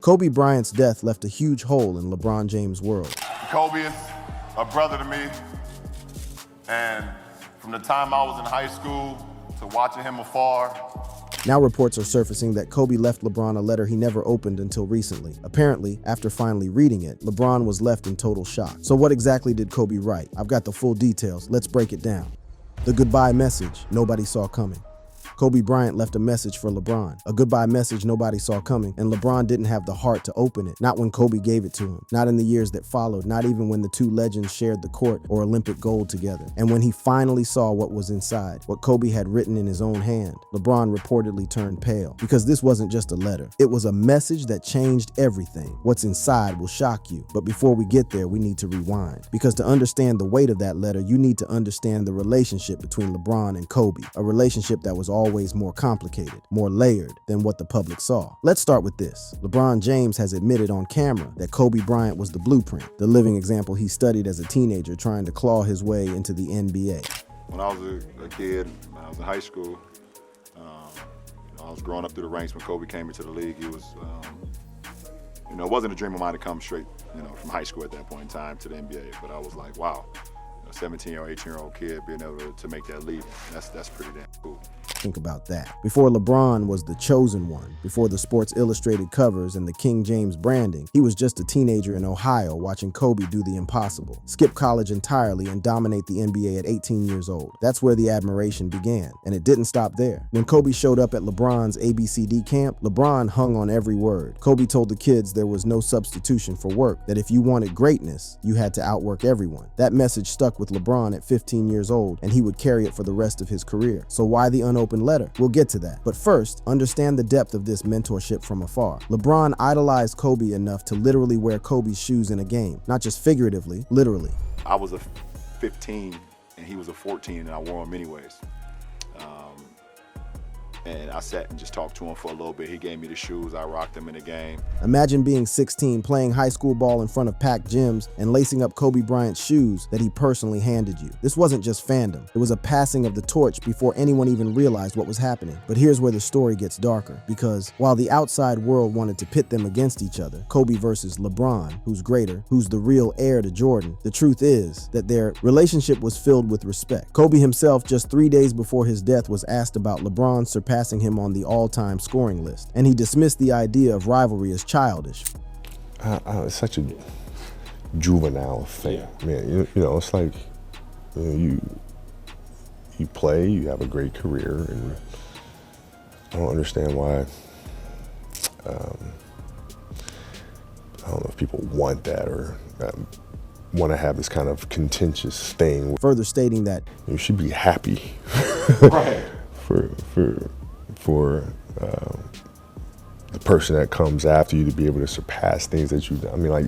Kobe Bryant's death left a huge hole in LeBron James' world. Kobe is a brother to me, and from the time I was in high school to watching him afar. Now reports are surfacing that Kobe left LeBron a letter he never opened until recently. Apparently, after finally reading it, LeBron was left in total shock. So what exactly did Kobe write? I've got the full details. Let's break it down. The goodbye message nobody saw coming. Kobe Bryant left a message for LeBron, a goodbye message nobody saw coming, and LeBron didn't have the heart to open it, not when Kobe gave it to him, not in the years that followed, not even when the two legends shared the court or Olympic gold together. And when he finally saw what was inside, what Kobe had written in his own hand, LeBron reportedly turned pale, because this wasn't just a letter. It was a message that changed everything. What's inside will shock you, but before we get there, we need to rewind, because to understand the weight of that letter, you need to understand the relationship between LeBron and Kobe, a relationship that was always more complicated, more layered than what the public saw. Let's start with this. LeBron James has admitted on camera that Kobe Bryant was the blueprint, the living example he studied as a teenager trying to claw his way into the NBA. When I was a kid, when I was in high school, I was growing up through the ranks when Kobe came into the league. He was, it wasn't a dream of mine to come straight, from high school at that point in time to the NBA, but I was like, wow. A 17-year-old, 18-year-old kid being able to make that leap, that's pretty damn cool. Think about that. Before LeBron was the chosen one, before the Sports Illustrated covers and the King James branding, he was just a teenager in Ohio watching Kobe do the impossible, skip college entirely and dominate the NBA at 18 years old. That's where the admiration began, and it didn't stop there. When Kobe showed up at LeBron's ABCD camp, LeBron hung on every word. Kobe told the kids there was no substitution for work, that if you wanted greatness, you had to outwork everyone. That message stuck with LeBron at 15 years old, and he would carry it for the rest of his career. So why the unopened letter? We'll get to that. But first, understand the depth of this mentorship from afar. LeBron idolized Kobe enough to literally wear Kobe's shoes in a game, not just figuratively, literally. I was a 15 and he was a 14 and I wore them anyways. And I sat and just talked to him for a little bit. He gave me the shoes, I rocked them in the game. Imagine being 16, playing high school ball in front of packed gyms and lacing up Kobe Bryant's shoes that he personally handed you. This wasn't just fandom. It was a passing of the torch before anyone even realized what was happening. But here's where the story gets darker, because while the outside world wanted to pit them against each other, Kobe versus LeBron, who's greater, who's the real heir to Jordan, the truth is that their relationship was filled with respect. Kobe himself, just 3 days before his death, was asked about LeBron surpassing him on the all-time scoring list, and he dismissed the idea of rivalry as childish. It's such a juvenile thing, man. It's like you play, you have a great career, and I don't understand why. I don't know if people want that or want to have this kind of contentious thing. Further stating that you should be happy, Right. for the person that comes after you to be able to surpass things that you've done.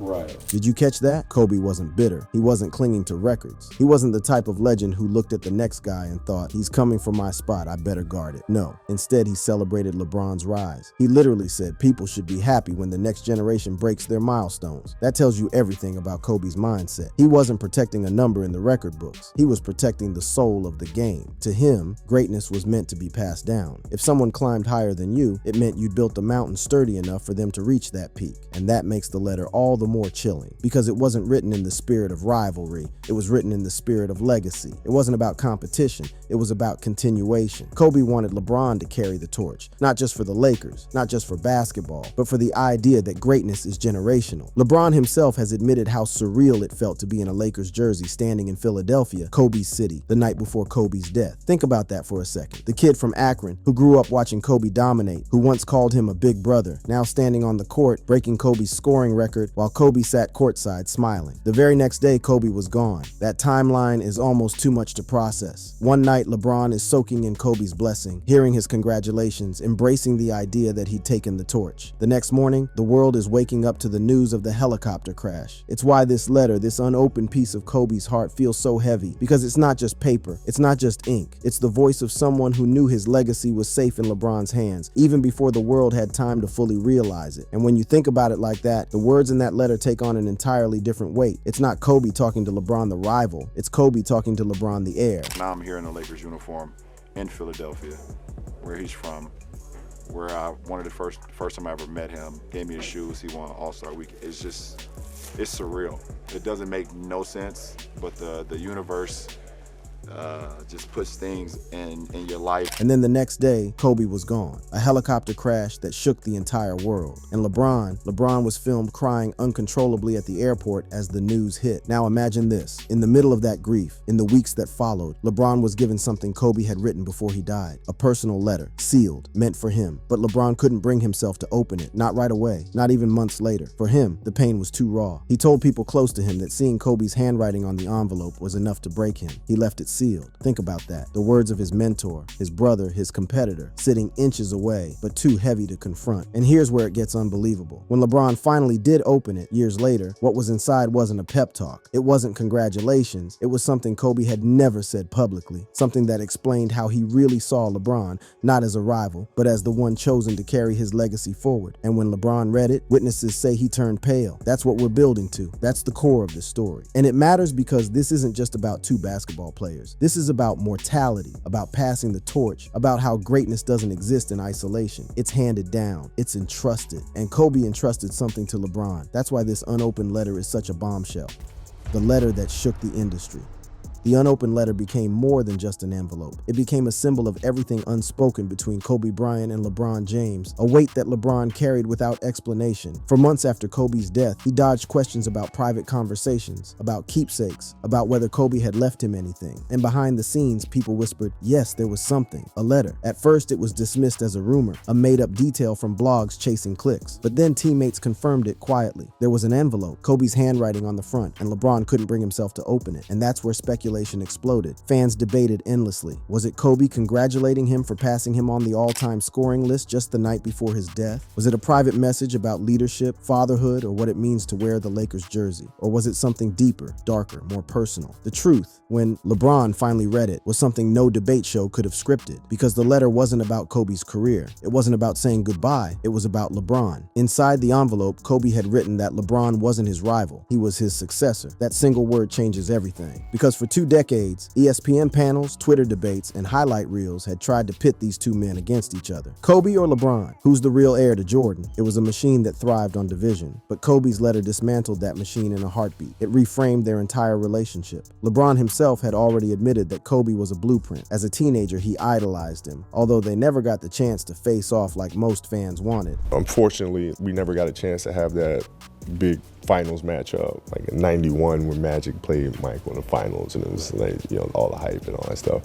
Right. Did you catch that? Kobe wasn't bitter. He wasn't clinging to records. He wasn't the type of legend who looked at the next guy and thought, he's coming for my spot, I better guard it. No, instead he celebrated LeBron's rise. He literally said people should be happy when the next generation breaks their milestones. That tells you everything about Kobe's mindset. He wasn't protecting a number in the record books. He was protecting the soul of the game. To him, greatness was meant to be passed down. If someone climbed higher than you, it meant you'd built a mountain sturdy enough for them to reach that peak. And that makes the letter all the more chilling, because it wasn't written in the spirit of rivalry. It was written in the spirit of legacy. It wasn't about competition. It was about continuation. Kobe wanted LeBron to carry the torch, not just for the Lakers, not just for basketball, but for the idea that greatness is generational. LeBron himself has admitted how surreal it felt to be in a Lakers jersey standing in Philadelphia, Kobe's city, the night before Kobe's death. Think about that for a second. The kid from Akron, who grew up watching Kobe dominate, who once called him a big brother, now standing on the court, breaking Kobe's scoring record while Kobe sat courtside smiling. The very next day, Kobe was gone. That timeline is almost too much to process. One night, LeBron is soaking in Kobe's blessing, hearing his congratulations, embracing the idea that he'd taken the torch. The next morning, the world is waking up to the news of the helicopter crash. It's why this letter, this unopened piece of Kobe's heart, feels so heavy, because it's not just paper, it's not just ink. It's the voice of someone who knew his legacy was safe in LeBron's hands, even before the world had time to fully realize it. And when you think about it like that, the words in that letter take on an entirely different weight. It's not Kobe talking to LeBron the rival, it's Kobe talking to LeBron the heir. Now I'm here in the Lakers uniform in Philadelphia, where he's from, where one of the first time I ever met him, gave me his shoes, he won All-Star Week. It's surreal. It doesn't make no sense, but the universe just puts things in your life. And then the next day, Kobe was gone. A helicopter crash that shook the entire world. And LeBron was filmed crying uncontrollably at the airport as the news hit. Now imagine this. In the middle of that grief, in the weeks that followed, LeBron was given something Kobe had written before he died. A personal letter, sealed, meant for him. But LeBron couldn't bring himself to open it, not right away, not even months later. For him, the pain was too raw. He told people close to him that seeing Kobe's handwriting on the envelope was enough to break him. He left it sealed. Think about that. The words of his mentor, his brother, his competitor, sitting inches away, but too heavy to confront. And here's where it gets unbelievable. When LeBron finally did open it years later, what was inside wasn't a pep talk. It wasn't congratulations. It was something Kobe had never said publicly. Something that explained how he really saw LeBron, not as a rival, but as the one chosen to carry his legacy forward. And when LeBron read it, witnesses say he turned pale. That's what we're building to. That's the core of the story. And it matters because this isn't just about two basketball players. This is about mortality, about passing the torch, about how greatness doesn't exist in isolation. It's handed down, it's entrusted, and Kobe entrusted something to LeBron. That's why this unopened letter is such a bombshell. The letter that shook the industry. The unopened letter became more than just an envelope. It became a symbol of everything unspoken between Kobe Bryant and LeBron James, a weight that LeBron carried without explanation. For months after Kobe's death, he dodged questions about private conversations, about keepsakes, about whether Kobe had left him anything. And behind the scenes, people whispered, yes, there was something, a letter. At first, it was dismissed as a rumor, a made-up detail from blogs chasing clicks. But then teammates confirmed it quietly. There was an envelope, Kobe's handwriting on the front, and LeBron couldn't bring himself to open it. And that's where speculation exploded. Fans debated endlessly. Was it Kobe congratulating him for passing him on the all-time scoring list just the night before his death? Was it a private message about leadership, fatherhood, or what it means to wear the Lakers jersey? Or was it something deeper, darker, more personal? The truth, when LeBron finally read it, was something no debate show could have scripted, because the letter wasn't about Kobe's career. It wasn't about saying goodbye. It was about LeBron. Inside the envelope, Kobe had written that LeBron wasn't his rival. He was his successor. That single word changes everything. Because for 2 decades, ESPN panels, Twitter debates, and highlight reels had tried to pit these two men against each other. Kobe or LeBron? Who's the real heir to Jordan? It was a machine that thrived on division, but Kobe's letter dismantled that machine in a heartbeat. It reframed their entire relationship. LeBron himself had already admitted that Kobe was a blueprint. As a teenager, he idolized him, although they never got the chance to face off like most fans wanted. Unfortunately, we never got a chance to have that big finals matchup, like in '91 when Magic played Michael in the finals, and it was like, you know, all the hype and all that stuff.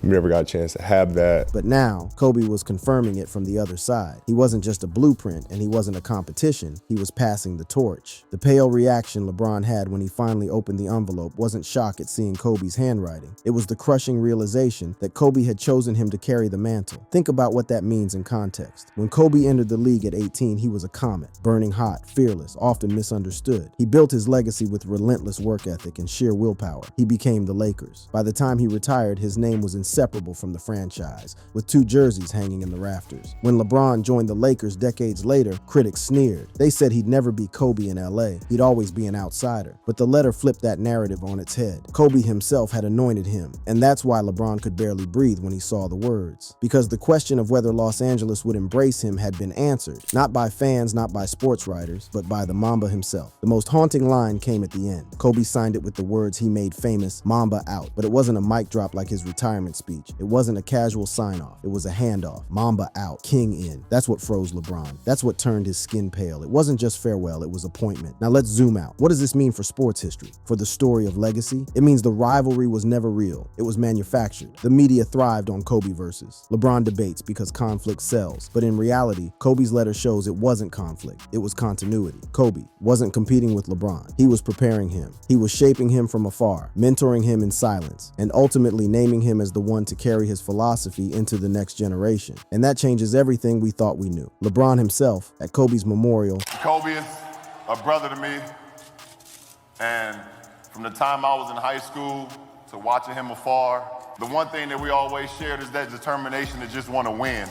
We never got a chance to have that. But now, Kobe was confirming it from the other side. He wasn't just a blueprint, and he wasn't a competition. He was passing the torch. The pale reaction LeBron had when he finally opened the envelope wasn't shock at seeing Kobe's handwriting. It was the crushing realization that Kobe had chosen him to carry the mantle. Think about what that means in context. When Kobe entered the league at 18, he was a comet, burning hot, fearless, often misunderstood. He built his legacy with relentless work ethic and sheer willpower. He became the Lakers. By the time he retired, his name was inseparable from the franchise, with 2 jerseys hanging in the rafters. When LeBron joined the Lakers decades later, critics sneered. They said he'd never be Kobe in LA. He'd always be an outsider. But the letter flipped that narrative on its head. Kobe himself had anointed him, and that's why LeBron could barely breathe when he saw the words. Because the question of whether Los Angeles would embrace him had been answered, not by fans, not by sports writers, but by the Mamba himself. The most haunting line came at the end. Kobe signed it with the words he made famous, Mamba out. But it wasn't a mic drop like his retirement speech. It wasn't a casual sign-off. It was a handoff. Mamba out, King in. That's what froze LeBron. That's what turned his skin pale. It wasn't just farewell, it was appointment. Now let's zoom out. What does this mean for sports history? For the story of legacy? It means the rivalry was never real. It was manufactured. The media thrived on Kobe versus. LeBron debates because conflict sells. But in reality, Kobe's letter shows it wasn't conflict. It was continuity. Kobe wasn't competing with LeBron. He was preparing him. He was shaping him from afar, mentoring him in silence, and ultimately naming him as the one to carry his philosophy into the next generation. And that changes everything we thought we knew. LeBron himself, at Kobe's memorial, Kobe is a brother to me, and from the time I was in high school to watching him afar, the one thing that we always shared is that determination to just want to win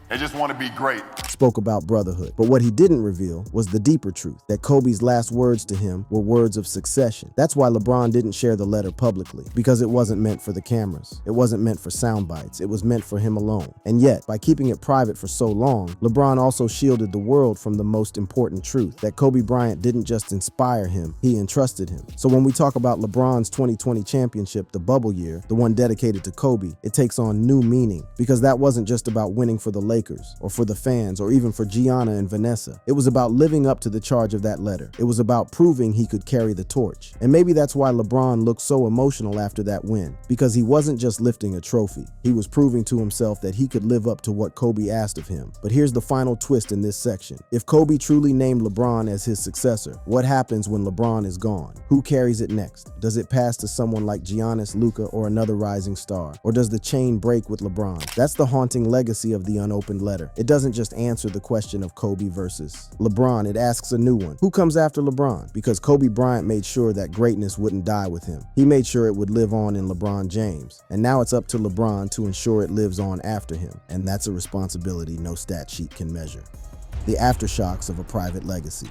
and just want to be great. spoke about brotherhood. But what he didn't reveal was the deeper truth, that Kobe's last words to him were words of succession. That's why LeBron didn't share the letter publicly, because it wasn't meant for the cameras. It wasn't meant for sound bites. It was meant for him alone. And yet, by keeping it private for so long, LeBron also shielded the world from the most important truth, that Kobe Bryant didn't just inspire him, he entrusted him. So when we talk about LeBron's 2020 championship, the bubble year, the one dedicated to Kobe, it takes on new meaning, because that wasn't just about winning for the Lakers, or for the fans, or even for Gianna and Vanessa. It was about living up to the charge of that letter. It was about proving he could carry the torch. And maybe that's why LeBron looked so emotional after that win, because he wasn't just lifting a trophy. He was proving to himself that he could live up to what Kobe asked of him. But here's the final twist in this section. If Kobe truly named LeBron as his successor, what happens when LeBron is gone? Who carries it next? Does it pass to someone like Giannis, Luka, or another rising star? Or does the chain break with LeBron? That's the haunting legacy of the unopened letter. It doesn't just answer the question of Kobe versus LeBron, it asks a new one. Who comes after LeBron? Because Kobe Bryant made sure that greatness wouldn't die with him. He made sure it would live on in LeBron James. And now it's up to LeBron to ensure it lives on after him. And that's a responsibility no stat sheet can measure. The aftershocks of a private legacy.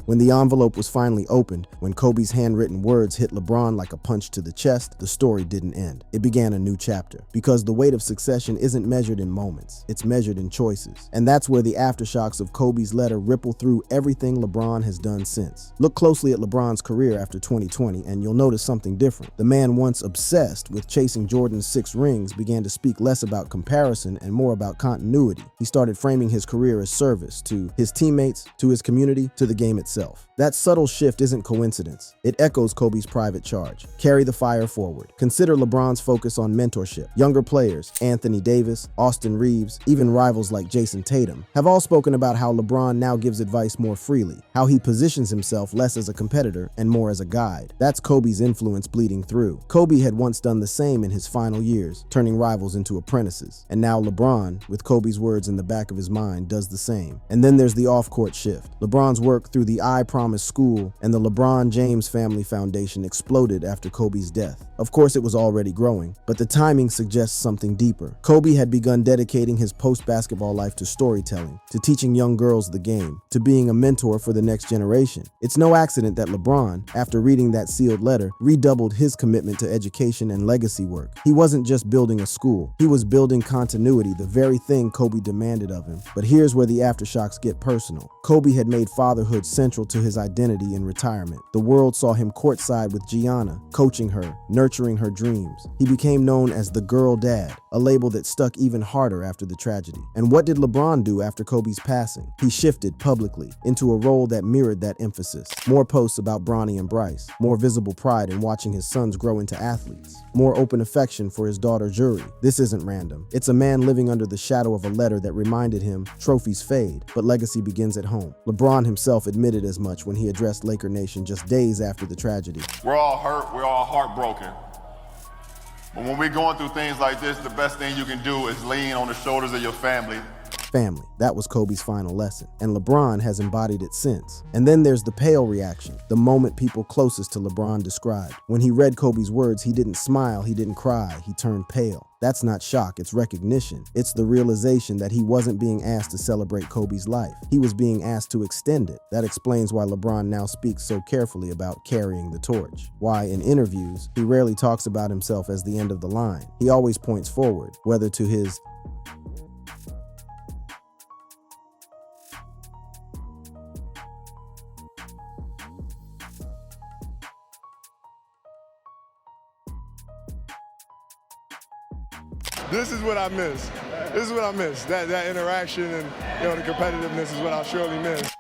When the envelope was finally opened, when Kobe's handwritten words hit LeBron like a punch to the chest, the story didn't end. It began a new chapter. Because the weight of succession isn't measured in moments, it's measured in choices. And that's where the aftershocks of Kobe's letter ripple through everything LeBron has done since. Look closely at LeBron's career after 2020 and you'll notice something different. The man once obsessed with chasing Jordan's 6 rings began to speak less about comparison and more about continuity. He started framing his career as service to his teammates, to his community, to the game itself. That subtle shift isn't coincidence. It echoes Kobe's private charge. Carry the fire forward. Consider LeBron's focus on mentorship. Younger players, Anthony Davis, Austin Reeves, even rivals like Jason Tatum, have all spoken about how LeBron now gives advice more freely, how he positions himself less as a competitor and more as a guide. That's Kobe's influence bleeding through. Kobe had once done the same in his final years, turning rivals into apprentices. And now LeBron, with Kobe's words in the back of his mind, does the same. And then there's the off-court shift. LeBron's work through the I Promise School and the LeBron James Family Foundation exploded after Kobe's death. Of course, it was already growing, but the timing suggests something deeper. Kobe had begun dedicating his post-basketball life to storytelling, to teaching young girls the game, to being a mentor for the next generation. It's no accident that LeBron, after reading that sealed letter, redoubled his commitment to education and legacy work. He wasn't just building a school, he was building continuity, the very thing Kobe demanded of him. But here's where the aftershocks get personal. Kobe had made fatherhood central to his identity in retirement. The world saw him courtside with Gianna, coaching her, nurturing her dreams. He became known as the girl dad, a label that stuck even harder after the tragedy. And what did LeBron do after Kobe's passing? He shifted publicly into a role that mirrored that emphasis. More posts about Bronny and Bryce, more visible pride in watching his sons grow into athletes, more open affection for his daughter Juri. This isn't random. It's a man living under the shadow of a letter that reminded him trophies fade, but legacy begins at home. LeBron himself admitted as much when he addressed Laker Nation just days after the tragedy. We're all hurt, we're all heartbroken. But when we're going through things like this, the best thing you can do is lean on the shoulders of your family. Family. That was Kobe's final lesson, and LeBron has embodied it since. And then there's the pale reaction, the moment people closest to LeBron described. When he read Kobe's words, he didn't smile, he didn't cry, he turned pale. That's not shock, it's recognition. It's the realization that he wasn't being asked to celebrate Kobe's life. He was being asked to extend it. That explains why LeBron now speaks so carefully about carrying the torch. Why, in interviews, he rarely talks about himself as the end of the line. He always points forward, whether to his This is what I miss. This is what I miss. That interaction and the competitiveness is what I'll surely miss.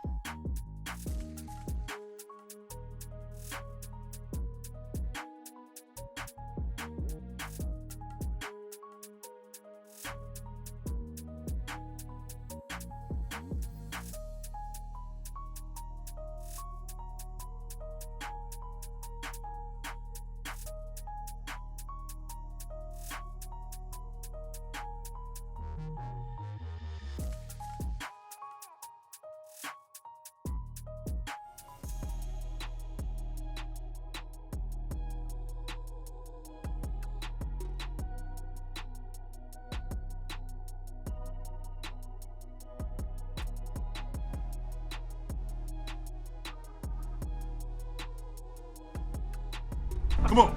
Come on.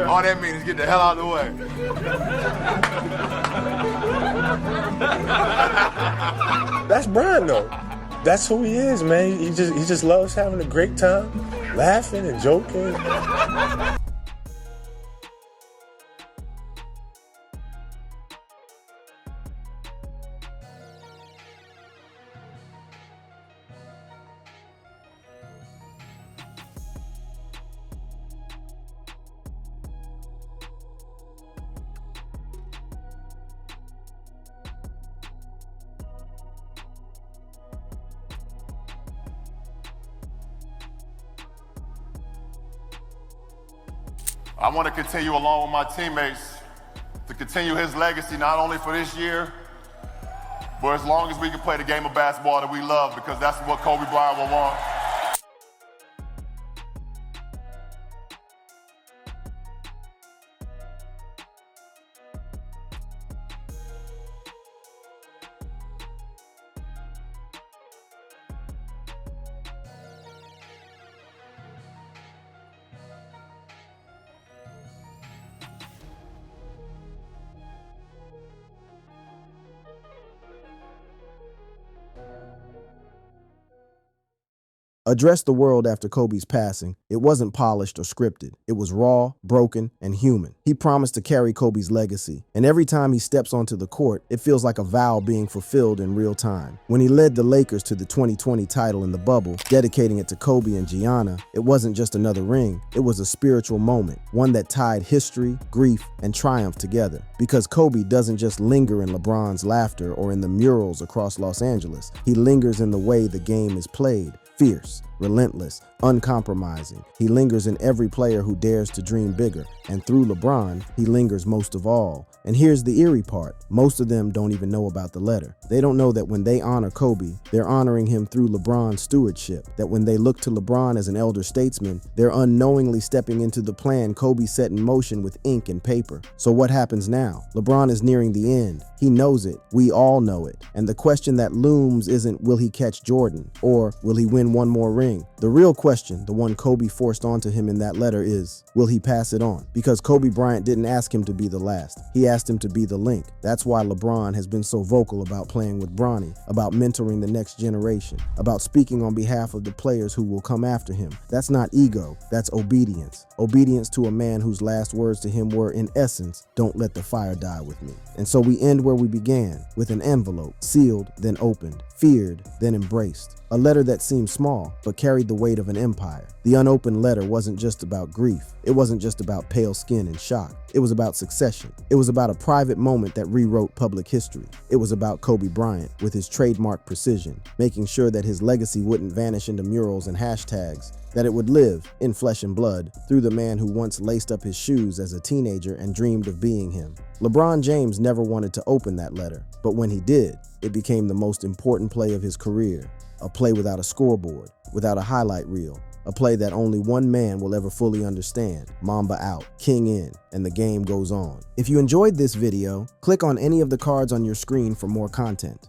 All that means is get the hell out of the way. That's Bryant, though. That's who he is, man. He just loves having a great time, laughing and joking. I want to continue along with my teammates to continue his legacy, not only for this year, but as long as we can play the game of basketball that we love, because that's what Kobe Bryant will want. Addressed the world after Kobe's passing, it wasn't polished or scripted. It was raw, broken, and human. He promised to carry Kobe's legacy, and every time he steps onto the court, it feels like a vow being fulfilled in real time. When he led the Lakers to the 2020 title in the bubble, dedicating it to Kobe and Gianna, it wasn't just another ring, it was a spiritual moment, one that tied history, grief, and triumph together. Because Kobe doesn't just linger in LeBron's laughter or in the murals across Los Angeles, he lingers in the way the game is played. Fierce, relentless, uncompromising. He lingers in every player who dares to dream bigger. And through LeBron, he lingers most of all. And here's the eerie part. Most of them don't even know about the letter. They don't know that when they honor Kobe, they're honoring him through LeBron's stewardship. That when they look to LeBron as an elder statesman, they're unknowingly stepping into the plan Kobe set in motion with ink and paper. So what happens now? LeBron is nearing the end. He knows it. We all know it. And the question that looms isn't, will he catch Jordan? Or will he win one more ring? The real question, the one Kobe forced onto him in that letter is, will he pass it on? Because Kobe Bryant didn't ask him to be the last. He asked him to be the link. That's why LeBron has been so vocal about playing with Bronny, about mentoring the next generation, about speaking on behalf of the players who will come after him. That's not ego, that's obedience. Obedience to a man whose last words to him were, in essence, don't let the fire die with me. And so we end where we began, with an envelope, sealed, then opened, feared, then embraced. A letter that seemed small, but carried the weight of an empire. The unopened letter wasn't just about grief. It wasn't just about pale skin and shock. It was about succession. It was about a private moment that rewrote public history. It was about Kobe Bryant, with his trademark precision, making sure that his legacy wouldn't vanish into murals and hashtags, that it would live, in flesh and blood, through the man who once laced up his shoes as a teenager and dreamed of being him. LeBron James never wanted to open that letter, but when he did, it became the most important play of his career. A play without a scoreboard, without a highlight reel, a play that only one man will ever fully understand. Mamba out, King in, and the game goes on. If you enjoyed this video, click on any of the cards on your screen for more content.